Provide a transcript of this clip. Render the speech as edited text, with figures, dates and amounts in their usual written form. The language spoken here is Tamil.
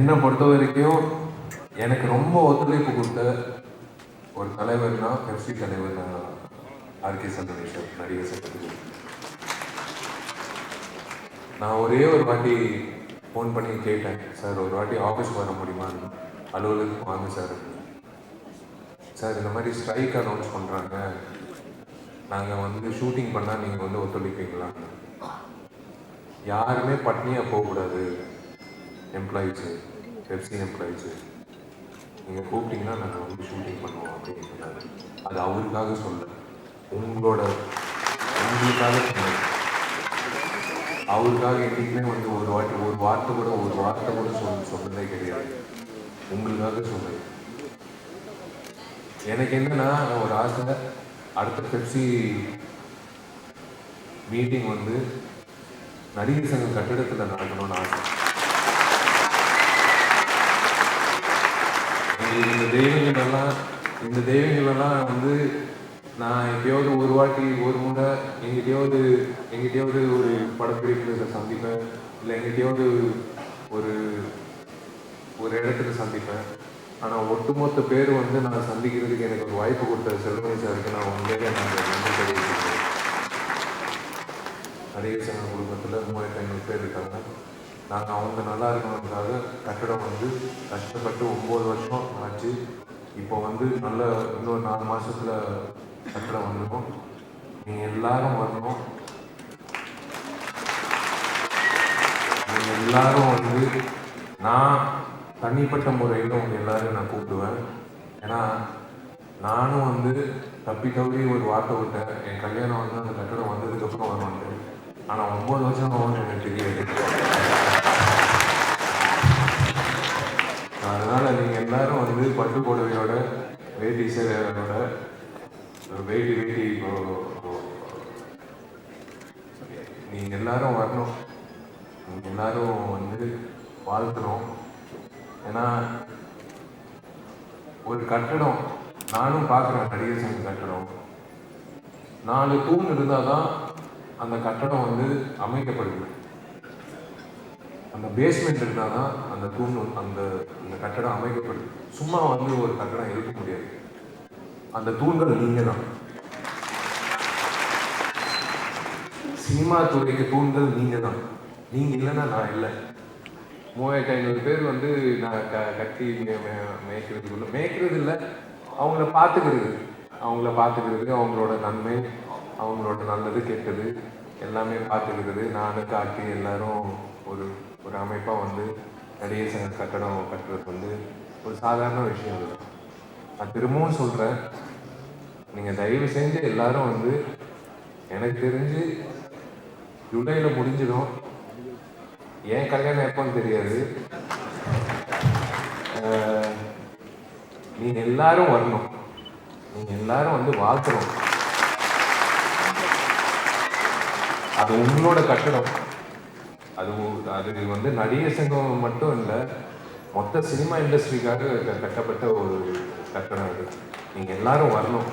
என்னை பொறுத்த வரைக்கும் எனக்கு ரொம்ப ஒத்துழைப்பு கொடுத்த ஒரு தலைவர்னா பெப்சி தலைவர் ஆர்கே சந்தோஷ் நடிகர் சங்கத்துக்கு. நான் ஒரே ஒரு வாட்டி ஃபோன் பண்ணி கேட்டேன், சார் ஒரு வாட்டி ஆஃபீஸ் வர முடியுமான்னு. அலுவலகத்துக்கு வாங்க சார். சார் இந்த மாதிரி ஸ்ட்ரைக் அனௌன்ஸ் பண்ணுறாங்க, நாங்கள் வந்து ஷூட்டிங் பண்ணால் நீங்கள் வந்து ஒத்துழைப்பீங்களான்னு. யாருமே பட்னியாக போகக்கூடாது, எம்ப்ளாயீஸு, பெப்சி எம்ப்ளாயீஸு, நீங்கள் கூப்பிட்டீங்கன்னா நாங்கள் வந்து ஷூட்டிங் பண்ணுவோம் அப்படின்னு சொன்னார். அது அவருக்காக சொல்ல, உங்களுக்காக சொன்னது. அவருக்காக என்றைக்குமே வந்து ஒரு வார்த்தை கூட சொன்னதே கிடையாது. உங்களுக்காக சொன்னது. எனக்கு என்னன்னா ஒரு ஆசை, அடுத்த பெப்சி மீட்டிங் வந்து நடிகர் சங்கம் கட்டிடத்தில் நடக்கணும்னு ஆசை. இந்த தெய்வங்களெல்லாம் வந்து நான் எப்பயாவது ஒரு வாட்டி ஒரு முறை எங்கிட்டையாவது ஒரு படப்பிடிப்பில் சந்திப்பேன், இல்லை எங்கிட்டையாவது ஒரு இடத்துல சந்திப்பேன். ஆனால் ஒட்டுமொத்த பேர் வந்து நான் சந்திக்கிறதுக்கு எனக்கு ஒரு வாய்ப்பு கொடுத்த செல்வமணி சாருக்கு நான் உண்மையிலே நாங்கள் நன்றி தெரிவிக்கிறேன். நடிகர் சங்க குடும்பத்தில் 3500 பேர் இருக்காங்க. நாங்கள் அவங்க நல்லா இருக்கணுன்றதுக்காக கட்டடம் வந்து கஷ்டப்பட்டு 9 வருஷம் ஆச்சு. இப்போ வந்து இன்னொரு 4 மாதத்தில் கட்டடம் வந்துடும். நீங்கள் எல்லாரும் வரணும். நீங்கள் எல்லாரும் வந்து நான் தனிப்பட்ட முறையில் உங்கள் எல்லாரும் நான் கூப்பிடுவேன். ஏன்னா நானும் வந்து தப்பி ஒரு வார்த்தை விட்டேன், என் கல்யாணம் வந்து அந்த கட்டடம் வந்ததுக்கப்புறம் வருவாங்க. ஆனால் 9 வருஷம் ஆகும்னு எனக்கு தெரியாது. அதனால் நீங்கள் எல்லாரும் வந்து பட்டு புடவையோட வேட்டி சேரோட வேட்டி நீங்கள் எல்லாரும் வரணும். நீங்கள் எல்லாரும் வந்து வாழ்த்தணும். ஏன்னா ஒரு கட்டடம் நானும் பார்க்குறேன், நடிகர் சங்க கட்டடம் 4 தூண் இருந்தால் தான் அந்த கட்டடம் வந்து அமைக்கப்படுது. அந்த பேஸ்மெண்ட் இருந்தால் தான் அந்த தூண் அந்த கட்டடம் அமைக்கப்படுது. சும்மா வந்து ஒரு கட்டடம் எழுக்க முடியாது. அந்த தூண்கள் நீங்கள் தான். சினிமா துறைக்கு தூண்கள் நீங்கள் தான். நீங்கள் இல்லைன்னா நான் இல்லை. 3500 பேர் வந்து நான் கட்டி மேய்க்கிறது இல்லை, அவங்கள பார்த்துக்கிறது, அவங்களோட நன்மை, அவங்களோட நல்லது கெட்டது எல்லாமே பார்த்துக்கிறது. நானும் காட்டி எல்லாரும் ஒரு அமைப்பாக வந்து நடிகர் சங்க கட்டடம் கட்டுறது வந்து ஒரு சாதாரண விஷயம் இல்லை. நான் திரும்பவும் சொல்கிறேன், நீங்கள் தயவு செஞ்சு எல்லாரும் வந்து, எனக்கு தெரிஞ்சு ஜூலையில் முடிஞ்சிடும். ஏன் கல்யாணம் எப்போன்னு தெரியாது. நீங்கள் எல்லாரும் வரணும். நீங்கள் எல்லாரும் வந்து வாழ்த்தணும். அது உங்களோட கட்டடம். அது வந்து நடிகர் சங்கம் மட்டும் இல்லை, மொத்த சினிமா இண்டஸ்ட்ரிக்காக கட்டப்பட்ட ஒரு கட்டடம் அது. நீங்கள் எல்லாரும் வரணும்.